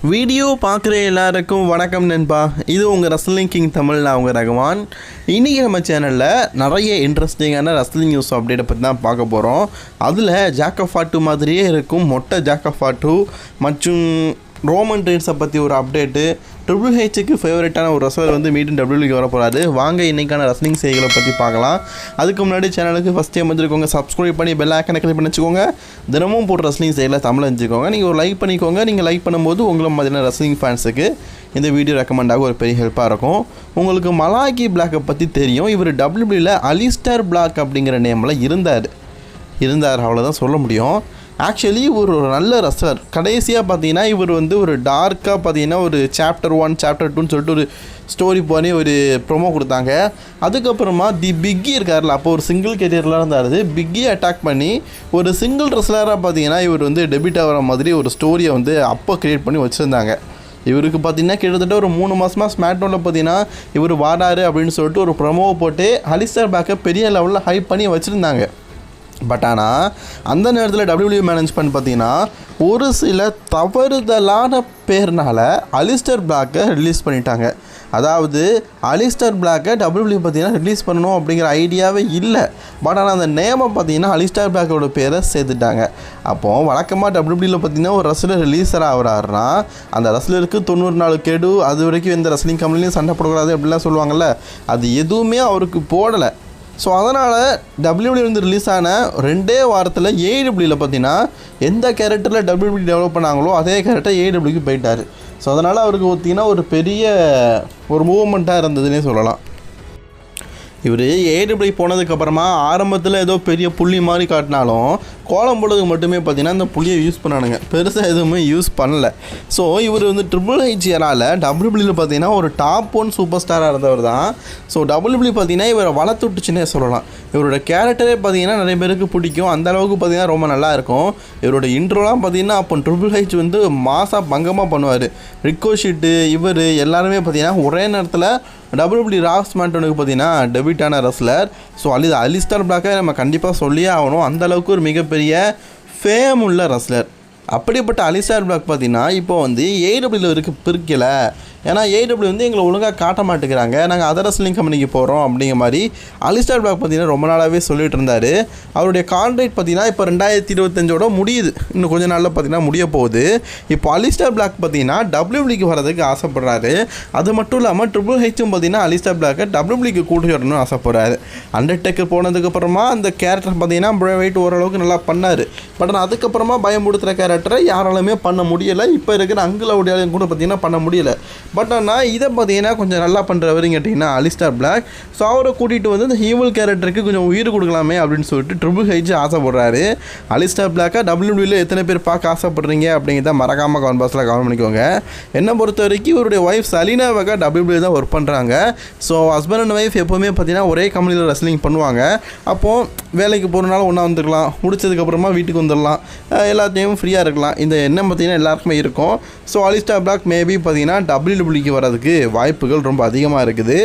Video பார்க்குற எல்லாருக்கும் வணக்கம் நண்பா. இது உங்கள் ரஸ்லிங் கிங் தமிழ். நான் உங்கள் ரகுமான். இன்றைக்கி நம்ம சேனலில் நிறைய இன்ட்ரெஸ்டிங்கான ரஸ்லிங் நியூஸ் அப்டேட்டை பற்றி தான் பார்க்க போகிறோம். அதில் ஜாக்கஃபாட்டு மாதிரியே இருக்கும் மொட்டை ஜாக்கஃபாட்டு மற்றும் ரோமன் ரெயின்ஸை பற்றி ஒரு அப்டேட்டு. ட்ரிபிள் ஹெச்சுக்கு ஃபேவரட்டான ஒரு ரசலர் வந்து மீண்டும் டபிள்யூக்கு வர போகிறாரு. வாங்க இன்றைக்கான ரஸ்லிங் செய்திகளை பற்றி பார்க்கலாம். அதுக்கு முன்னாடி சேனலுக்கு ஃபஸ்ட் டைம் வந்துருக்கோங்க, சப்ஸ்கிரைப் பண்ணி பெல் ஐக்கனை கிளிக் பண்ணி வச்சுக்கோங்க. தினமும் போட்டு ரஸ்லிங் செய்தியில் தமிழ் வச்சுக்கோங்க. நீங்கள் ஒரு லைக் பண்ணிக்கோங்க. நீங்கள் லைக் பண்ணும்போது உங்களை மாதிரியான ரஸ்லிங் ஃபேன்ஸுக்கு இந்த வீடியோ ரெக்கமெண்டாக ஒரு பெரிய ஹெல்ப்பாக இருக்கும். உங்களுக்கு மலாக்கி பிளாக்கை பற்றி தெரியும். இவர் டபிள்யூபிள்யூவில் அலிஸ்டர் பிளாக் அப்படிங்கிற நேமில் இருந்தார் அவ்வளோதான் சொல்ல முடியும். ஆக்சுவலி ஒரு நல்ல ரஸ்லர். கடைசியாக பார்த்தீங்கன்னா இவர் வந்து ஒரு டார்க்காக பார்த்தீங்கன்னா ஒரு சாப்டர் 1 சாப்டர் 2ன்னு சொல்லிட்டு ஒரு ஸ்டோரி பண்ணி ஒரு ப்ரொமோ கொடுத்தாங்க. அதுக்கப்புறமா தி பிக்கி இருக்கார்ல, அப்போ ஒரு சிங்கிள் கேரியரில் இருந்தார். பிக்கி அட்டாக் பண்ணி ஒரு சிங்கிள் ரெஸ்லராக பார்த்தீங்கன்னா இவர் வந்து டெபிட் ஆகிற மாதிரி ஒரு ஸ்டோரியை வந்து அப்போ க்ரியேட் பண்ணி வச்சுருந்தாங்க. இவருக்கு பார்த்தீங்கன்னா கிட்டத்தட்ட ஒரு 3 மாதமாக ஸ்மாக்டவுனில் பார்த்தீங்கன்னா இவர் வாடாரு அப்படின்னு சொல்லிட்டு ஒரு ப்ரொமோவை போட்டு அலிஸ்டர் பிளாக்கை பெரிய லெவலில் ஹைப் பண்ணி வச்சுருந்தாங்க. பட் ஆனால் அந்த நேரத்தில் டபிள்யூடபிள்யூ மேனேஜ்மெண்ட் பார்த்தீங்கன்னா ஒரு சில தவறுதலான பேர்னால் அலிஸ்டர் பிளாக்கை ரிலீஸ் பண்ணிட்டாங்க. அதாவது அலிஸ்டர் பிளாக்கை டபிள்யூடபிள்யூ பார்த்தீங்கன்னா ரிலீஸ் பண்ணணும் அப்படிங்கிற ஐடியாவே இல்லை. பட் ஆனால் அந்த நேமை பார்த்தீங்கன்னா அலிஸ்டர் பிளாக்கோட பேரை சேர்த்துட்டாங்க. அப்போது வழக்கமாக டபிள்யூடபிள்யூவில் பார்த்தீங்கன்னா ஒரு ரஸ்லர் ரிலீஸராக ஆகிறாருன்னா அந்த ரஸ்லருக்கு 90 நாள் கெடு, அது வரைக்கும் எந்த ரஸ்லிங் கம்பெனிலையும் சண்டை போடக்கூடாது அப்படிலாம் சொல்லுவாங்கள்ல, அது எதுவுமே அவருக்கு போடலை. ஸோ அதனால் டபிள்யூடபிள்யூ ரிலீஸ் ஆன 2 வாரத்தில் ஏடபிள்யூவில் பார்த்தீங்கன்னா எந்த கேரக்டரில் டபிள்யூடபிள்யூ டெவலப் பண்ணாங்களோ அதே கேரக்டர் ஏடபிள்யூக்கு போயிட்டார். ஸோ அதனால் அவருக்கு பார்த்தீங்கன்னா ஒரு பெரிய ஒரு மூவ்மெண்ட்டாக இருந்ததுன்னே சொல்லலாம். இவர் ஏடபிள்யூ போனதுக்கப்புறமா ஆரம்பத்தில் ஏதோ பெரிய புள்ளி மாதிரி காட்டினாலும் கோலம் போடுறதுக்கு மட்டுமே பார்த்தீங்கன்னா இந்த புள்ளியை யூஸ் பண்ணானுங்க, பெருசாக எதுவுமே யூஸ் பண்ணலை. ஸோ இவர் வந்து ட்ரிபிள் ஹெச் ஏரால் டபிள்யூடபிள்யூவில் பார்த்தீங்கன்னா ஒரு டாப் 1 சூப்பர் ஸ்டாராக இருந்தவர் தான். ஸோ டபிள்யூடபிள்யூ பார்த்தீங்கன்னா இவரை வளர்த்து விட்டுச்சுன்னே சொல்லலாம். இவரோட கேரக்டரே பார்த்தீங்கன்னா நிறைய பேருக்கு பிடிக்கும். அந்த அளவுக்கு பார்த்தீங்கன்னா ரொம்ப நல்லா இருக்கும். இவரோட இன்ட்ரோலாம் பார்த்தீங்கன்னா அப்போ ட்ரிபிள் ஹெச் வந்து மாசாக பங்கமாக பண்ணுவார். ரிக்கோஷிட்டு இவர் எல்லாருமே பார்த்தீங்கன்னா ஒரே நேரத்தில் டபிள்யூடபிள்யூ ராஸ் மேண்டனுக்கு பார்த்தீங்கன்னா டெபிட்டான ரஸ்லர். ஸோ அலிஸ்டர் பிளாக்கை நம்ம கண்டிப்பாக சொல்லியே ஆகணும். அந்தளவுக்கு ஒரு மிகப்பெரிய ஃபேம் உள்ள ரஸ்லர். அப்படிப்பட்ட அலிஸ்டர் பிளாக் பார்த்தீங்கன்னா இப்போ வந்து ஏடபிள்யூ பிரிக்கலை. ஏன்னா ஏடபிள்யூ வந்து எங்களை ஒழுங்காக காட்ட மாட்டேங்கிறாங்க, நாங்கள் அதர் ரெஸ்லிங் கம்பெனிக்கு போகிறோம் அப்படிங்கிற மாதிரி அலிஸ்டர் பிளாக் பார்த்தீங்கன்னா ரொம்ப நாளாகவே சொல்லிட்டு இருந்தார். அவருடைய கான்ட்ராக்ட் பார்த்தீங்கன்னா இப்போ 2025 முடியுது. இன்னும் கொஞ்சம் நாளில் பார்த்தீங்கன்னா முடிய போகுது. இப்போ அலிஸ்டர் பிளாக் பார்த்தீங்கன்னா டபிள்யூடபிள்யூக்கு வரதுக்கு ஆசைப்படுறாரு. அது மட்டும் இல்லாமல் ட்ரிபிள் ஹெச்சும் பார்த்தீங்கன்னா அலிஸ்டர் பிளாக்கை டபிள்யூடபிள்யூக்கு கூட்டி வரணும்னு ஆசைப்படுறாரு. அண்டர்டேக்கர் போனதுக்கப்புறமா அந்த கேரக்டர் பார்த்தீங்கன்னா பிரைவேட் ஓரளவுக்கு நல்லா பண்ணார். பட் ஆனால் அதுக்கப்புறமா பயமுடுத்துகிற கேரக்டரை யாராலுமே பண்ண முடியலை. இப்போ இருக்கிற அங்கிளவுடையாலையும் கூட பார்த்தீங்கன்னா பண்ண முடியலை. பட் ஆனால் இதை பார்த்தீங்கன்னா கொஞ்சம் நல்லா பண்ணுறவருன்னு கேட்டிங்கன்னா அலிஸ்டர் பிளாக். ஸோ அவரை கூட்டிகிட்டு வந்து இந்த ஹீவல் கேரக்டருக்கு கொஞ்சம் உயிர் கொடுக்கலாமே அப்படின்னு சொல்லிட்டு ட்ரிபிள் ஹெச் ஆசைப்படுறாரு. அலிஸ்டர் பிளாக்கை டபிள்யூடபிள்யூவில் எத்தனை பேர் பார்க்க ஆசைப்படுறீங்க அப்படிங்கிறத மறக்காமல் கமெண்ட் பாக்ஸில் கமெண்ட் பண்ணிக்கோங்க. என்னை பொறுத்த வரைக்கும் இவருடைய ஒய்ஃப் சலீனா வெகா டபிள்யூடபிள்யூ தான் ஒர்க் பண்ணுறாங்க. ஸோ ஹஸ்பண்ட் அண்ட் ஒய்ஃப் எப்போவுமே பார்த்தீங்கன்னா ஒரே கம்பெனியில் ரெஸ்லிங் பண்ணுவாங்க. அப்போது வேலைக்கு போகிறனால ஒன்றா வந்துருக்கலாம், முடிச்சதுக்கப்புறமா வீட்டுக்கு வந்துடலாம், எல்லாத்தையும் ஃப்ரீயாக இருக்கலாம். இந்த எண்ணம் பார்த்தீங்கன்னா எல்லாருக்குமே இருக்கும். ஸோ அலிஸ்டர் பிளாக் மேபி பார்த்தீங்கன்னா டபிள்யூடபிள்யூக்கு வரதுக்கு வாய்ப்புகள் ரொம்ப அதிகமாக இருக்குது.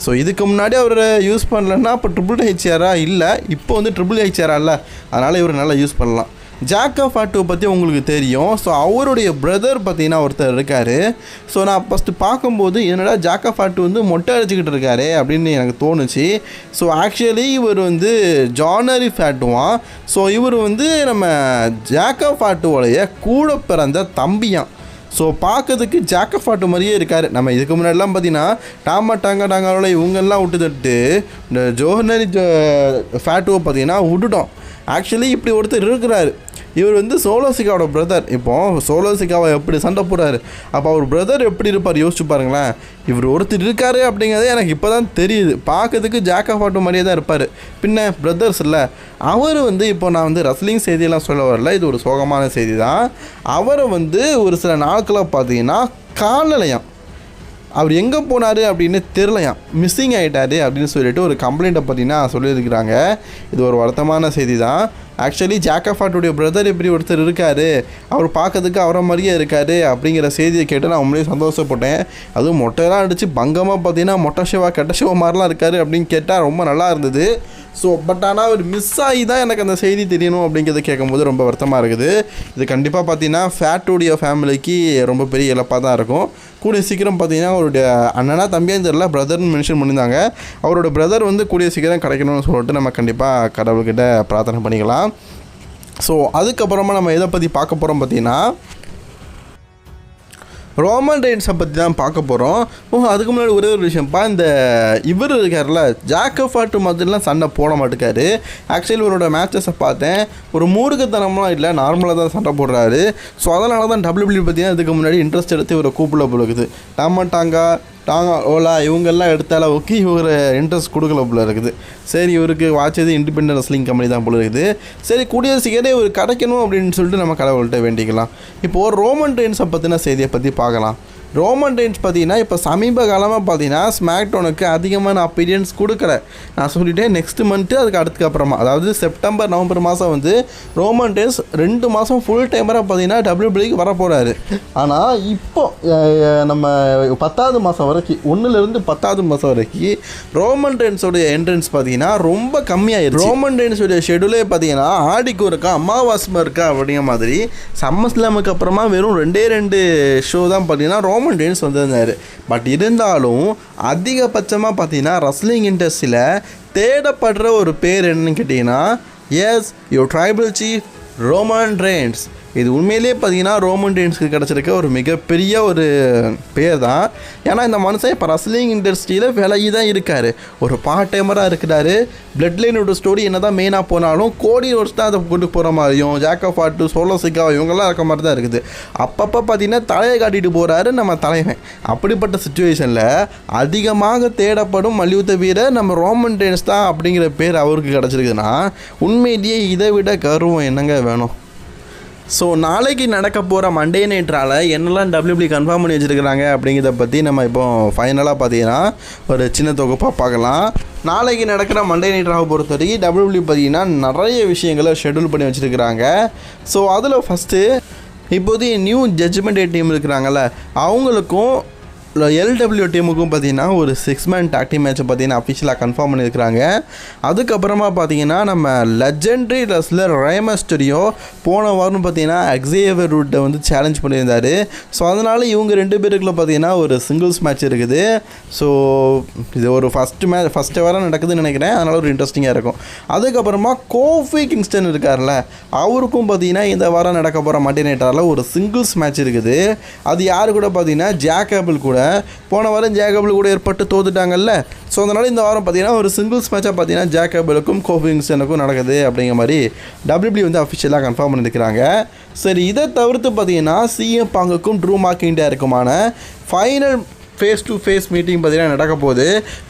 ஸோ இதுக்கு முன்னாடி அவர் யூஸ் பண்ணலன்னா இப்போ ட்ரிபிள் ஹெச்ஆராக இல்லை, இப்போ வந்து ட்ரிபிள் ஹெச்ஆராக இல்லை, அதனால் இவர் நல்லா யூஸ் பண்ணலாம். ஜாக்கஃபாட்டுவை பற்றி உங்களுக்கு தெரியும். ஸோ அவருடைய பிரதர் பார்த்தீங்கன்னா ஒருத்தர் இருக்கார். ஸோ நான் ஃபஸ்ட்டு பார்க்கும்போது என்னடா ஜாக்கஃபாட்டு வந்து மொட்டை அடிச்சுக்கிட்டு இருக்காரு அப்படின்னு எனக்கு தோணுச்சு. ஸோ ஆக்சுவலி இவர் வந்து ஜானரி ஃபேட்டுவான். ஸோ இவர் வந்து நம்ம ஜாக்கஃபாட்டுவோடைய கூட பிறந்த தம்பியான். ஸோ பார்க்கறதுக்கு ஜாக்கஃபாட்டு மாதிரியே இருக்கார். நம்ம இதுக்கு முன்னாடிலாம் பார்த்தீங்கன்னா டாங்காவோட இவங்கெல்லாம் விட்டுதட்டு இந்த ஜோஹனரி ஃபேட்டுவை பார்த்தீங்கன்னா விட்டுட்டோம். ஆக்சுவலி இப்படி ஒருத்தர் இருக்கிறாரு. இவர் வந்து சோலோசிக்காவோட பிரதர். இப்போது சோலோசிக்காவை எப்படி சண்டை போடுறாரு, அப்போ அவர் பிரதர் எப்படி இருப்பார் யோசிச்சு பாருங்களேன். இவர் ஒருத்தர் இருக்காரு அப்படிங்கிறதே எனக்கு இப்போ தான் தெரியுது. பார்க்கறதுக்கு ஜாக்கஃபாட்டு மாதிரியே தான் இருப்பார். பின்ன பிரதர்ஸ் இல்லை. அவர் வந்து இப்போ நான் வந்து ரஸ்லிங் செய்தியெல்லாம் சொல்ல வரல, இது ஒரு சோகமான செய்தி தான். அவரை வந்து ஒரு சில நாட்களாக பார்த்தீங்கன்னா காணலையாம். அவர் எங்கே போனார் அப்படின்னு தெரிலையாம், மிஸ்ஸிங் ஆகிட்டார் அப்படின்னு சொல்லிட்டு ஒரு கம்ப்ளைண்ட்டை பார்த்தீங்கன்னா சொல்லியிருக்கிறாங்க. இது ஒரு வருத்தமான செய்தி தான். ஆக்சுவலி ஜாக்கஃபாட்டுடைய பிரதர் இப்படி ஒருத்தர் இருக்கார், அவர் பார்க்கறதுக்கு அவரை மாதிரியே இருக்கார் அப்படிங்கிற செய்தியை கேட்டு நான் உண்மையிலே சந்தோஷப்பட்டேன். அதுவும் மொட்டையெல்லாம் அடித்து பங்கமாக பார்த்தீங்கன்னா மொட்டை சிவா கெட்ட சிவா மாதிரிலாம் இருக்கார் அப்படின்னு கேட்டால் ரொம்ப நல்லா இருந்தது. ஸோ பட் ஆனால் ஒரு மிஸ் ஆகி தான் எனக்கு அந்த செய்தி தெரியணும் அப்படிங்கிறத கேட்கும்போது ரொம்ப வருத்தமாக இருக்குது. இது கண்டிப்பாக பார்த்தீங்கன்னா ஃபேட்டுடைய ஃபேமிலிக்கு ரொம்ப பெரிய இழப்பாக தான் இருக்கும். கூடிய சீக்கிரம் பார்த்தீங்கன்னா அவருடைய அண்ணனா தம்பியாக தெரியல, பிரதர்னு மென்ஷன் பண்ணியிருந்தாங்க. அவரோட பிரதர் வந்து கூடிய சீக்கிரம் கிடைக்கணும்னு சொல்லிட்டு நம்ம கண்டிப்பாக கடவுள்கிட்ட பிரார்த்தனை பண்ணிக்கலாம். ஸோ அதுக்கப்புறமா நம்ம எதை பற்றி பார்க்க போகிறோம் பார்த்தீங்கன்னா ரோமன் ரெயின்ஸை பற்றி தான் பார்க்க போகிறோம். அதுக்கு முன்னாடி ஒரே ஒரு விஷயம்ப்பா, இந்த இவர் இருக்கார்ல ஜாக்கஃபாட்டு மாதிரிலாம் சண்டை போட மாட்டேக்காரு. ஆக்சுவலி இவரோட மேட்சஸை பார்த்தேன், ஒரு மூர்க்கத்தனம்லாம் இல்லை, நார்மலாக தான் சண்டை போடுறாரு. ஸோ அதனால தான் WWE பார்த்தீங்கன்னா இதுக்கு முன்னாடி இன்ட்ரெஸ்ட் எடுத்து இவரை கூப்பிட போல இருக்குது. டாங்கா ஓலா இவங்கெல்லாம் எடுத்தால ஓகே இவர் இன்ட்ரெஸ்ட் கொடுக்கல போல இருக்குது. சரி இவருக்கு வாட்சது இண்டிபெண்டன்ட் ரெஸ்லிங் கம்பெனி தான் போல இருக்குது. சரி கூடிய சீக்கிரம் இவர் கிடைக்கணும் அப்படின்னு சொல்லிட்டு நம்ம கடவுள்கிட்ட வேண்டிக்கலாம். இப்போது ரோமன் ரெயின்ஸை பற்றின செய்தியை பற்றி பார்க்கலாம். ரோமன் ரெயின்ஸ் பார்த்தீங்கன்னா இப்போ சமீப காலமாக பார்த்தீங்கன்னா ஸ்மாக்டவுனுக்கு அதிகமான அப்பீரியன்ஸ் கொடுக்கல. நான் சொல்லிட்டேன் நெக்ஸ்ட் மந்த்து அதுக்கு அதுக்கப்புறமா அதாவது செப்டம்பர் நவம்பர் மாதம் வந்து ரோமன் ரெயின்ஸ் 2 மாதம் ஃபுல் டைமராக பார்த்தீங்கன்னா WWEக்கு வர போகிறாரு. ஆனால் இப்போ நம்ம 10வது மாதம் வரைக்கும் 1லேருந்து 10வது மாதம் வரைக்கும் ரோமன் ரெயின்ஸோடைய என்ட்ரன்ஸ் பார்த்தீங்கன்னா ரொம்ப கம்மியாகிடுச்சு. ரோமன் ரெயின்ஸோடைய ஷெடியூலே பார்த்தீங்கன்னா ஆடிக்கும் இருக்கா அமாவாசை இருக்கா அப்படிங்கிற மாதிரி சம்மர்ஸ்லாமுக்கு அப்புறமா வெறும் 2 ஷோ தான் பார்த்தீங்கன்னா ரோமன் ரெயின்ஸ் வந்திருந்தார். பட் இருந்தாலும் அதிகபட்சமாக பார்த்தீங்கன்னா ரெஸ்லிங் இண்டஸ்ட்ரியில் தேடப்படுற ஒரு பேர் என்னன்னு கேட்டிங்கன்னா yes your tribal chief Roman Reigns. இது உண்மையிலேயே பார்த்தீங்கன்னா ரோமன் ரெயின்ஸ்க்கு கிடச்சிருக்க ஒரு மிகப்பெரிய ஒரு பேர் தான். ஏன்னா இந்த மனுஷன் இப்போ ரெஸ்லிங் இண்டஸ்ட்ரியில் விலகி தான் இருக்கார், ஒரு பார்ட் டைமராக இருக்கிறாரு. பிளட் லைனோட ஸ்டோரி என்ன தான் மெயினாக போனாலும் கோடி வருஷம் தான் அதை கொண்டு போகிற மாதிரியும் ஜாக்கஃபாட்டு சோலோ சிக்கா இவங்கெல்லாம் இருக்க மாதிரி தான் இருக்குது. அப்பப்போ பார்த்தீங்கன்னா தலையை காட்டிட்டு போகிறாரு நம்ம தலைவன். அப்படிப்பட்ட சுச்சுவேஷனில் அதிகமாக தேடப்படும் மல்யுத்த வீரர் நம்ம ரோமன் ரெயின்ஸ் தான் அப்படிங்கிற பேர் அவருக்கு கிடச்சிருக்குதுன்னா உண்மையிலேயே இதை விட கர்வம் என்னங்க வேணும். ஸோ நாளைக்கு நடக்க போகிற மண்டே நைட்ரால் என்னெல்லாம் WWE கன்ஃபார்ம் பண்ணி வச்சுருக்கிறாங்க அப்படிங்கிறத பற்றி நம்ம இப்போ ஃபைனலாக பார்த்தீங்கன்னா ஒரு சின்ன தொகுப்பாக பார்க்கலாம். நாளைக்கு நடக்கிற மண்டே நைட்ராவை பொறுத்த வரைக்கும் WWE பார்த்தீங்கன்னா நிறைய விஷயங்களை ஷெட்யூல் பண்ணி வச்சுருக்கிறாங்க. ஸோ அதில் ஃபஸ்ட்டு இப்போதைய நியூ ஜட்ஜ்மெண்ட் டே டீம் இருக்கிறாங்கல்ல அவங்களுக்கும் LW டீமுக்கும் பார்த்தீங்கன்னா ஒரு 6-man டாக் டீம் மேட்ச்சை பார்த்தீங்கன்னா அஃபிஷியலாக கன்ஃபார்ம் பண்ணியிருக்கிறாங்க. அதுக்கப்புறமா பார்த்தீங்கன்னா நம்ம லெஜெண்டரி ரெஸ்லர் ரே மிஸ்டீரியோ போன வாரம் பார்த்தீங்கன்னா எக்ஸேவியர் ரூட்டை வந்து சேலஞ்ச் பண்ணியிருந்தார். ஸோ அதனால் இவங்க 2 பேருக்குள்ள பார்த்தீங்கன்னா ஒரு சிங்கிள்ஸ் மேட்ச் இருக்குது. ஸோ இது ஒரு ஃபஸ்ட்டு வாரம் நடக்குதுன்னு நினைக்கிறேன், அதனால் ஒரு இன்ட்ரெஸ்டிங்காக இருக்கும். அதுக்கப்புறமா கோஃபி கிங்ஸ்டன் இருக்கார்ல அவருக்கும் பார்த்தீங்கன்னா இந்த வாரம் நடக்க போகிற மண்டே நைட்டாரில் ஒரு சிங்கிள்ஸ் மேட்ச் இருக்குது. அது யார் கூட பார்த்தீங்கன்னா ஜாக்கபிள் கூட போன வாரம் ஜாக்கபிள் கூட ஏற்பட்டு தோத்துட்டாங்கல்ல. ஸோ அதனால் இந்த வாரம் பார்த்தீங்கன்னா ஒரு சிங்கிள்ஸ் மேட்சாக பார்த்தீங்கன்னா ஜாக்கபிளுக்கும் கோஃபி கிங்ஸ்டனுக்கும் நடக்குது அப்படிங்கிற மாதிரி WWE வந்து அஃபிஷியலாக கன்ஃபார்ம் பண்ணியிருக்கிறாங்க. சரி இதை தவிர்த்து பார்த்தீங்கன்னா CM Punkக்கும் ட்ரூ மேக்கின்டையருக்குமான final face to face meeting பார்த்தீங்கன்னா நடக்க போகுது.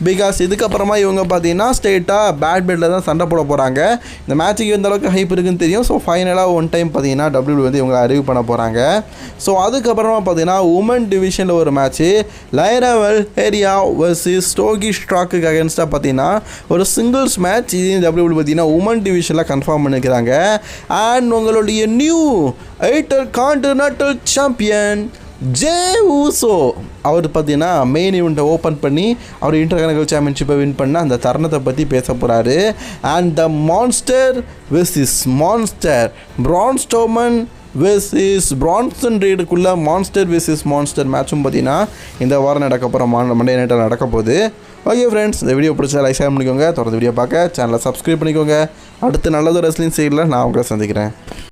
பிகாஸ் இதுக்கப்புறமா இவங்க பார்த்தீங்கன்னா ஸ்ட்ரெயிட்டாக பேட் பெட்டில் தான் சண்டை போட போகிறாங்க. இந்த மேட்சுக்கு எந்த அளவுக்கு ஹைப் இருக்குன்னு தெரியும். ஸோ ஃபைனலாக ஒன் டைம் பார்த்தீங்கன்னா WWE வந்து இவங்களை அறிவு பண்ண போகிறாங்க. ஸோ அதுக்கப்புறமா பார்த்தீங்கன்னா உமன் டிவிஷனில் ஒரு மேட்ச்சு லைரா வெல்ஹேரியா வர்சஸ் டோகி ஸ்ட்ராக்குக்கு அகேன்ஸ்டாக பார்த்தீங்கன்னா ஒரு சிங்கிள்ஸ் மேட்ச் இது WWE பார்த்தீங்கன்னா உமன் டிவிஷனில் கன்ஃபார்ம் பண்ணிக்கிறாங்க. அண்ட் உங்களுடைய new intercontinental champion Jey Uso அவர் பார்த்தீங்கன்னா மெயின் ஈவெண்ட்டை ஓப்பன் பண்ணி அவர் இன்டர்கான்டினென்டல் சாம்பியன்ஷிப்பை வின் பண்ண அந்த தருணத்தை பற்றி பேச போகிறாரு. And the monster versus monster Braun Strowman versus Bronson ரீடுக்குள்ளே மான்ஸ்டர் வெர்சஸ் மான்ஸ்டர் மேட்சும் பார்த்தீங்கன்னா இந்த வாரம் நடக்க போகிற மண்டே நைட்டில் நடக்க போகுது. ஓகே ஃப்ரெண்ட்ஸ், இந்த வீடியோ பிடிச்சா லைக் ஷேர் பண்ணிக்கோங்க, தொடர்ந்து வீடியோ பார்க்க சேனலை சப்ஸ்கிரைப் பண்ணிக்கோங்க. அடுத்து நல்லது ரெஸ்லிங் சைடில் நான் உங்களை சந்திக்கிறேன்.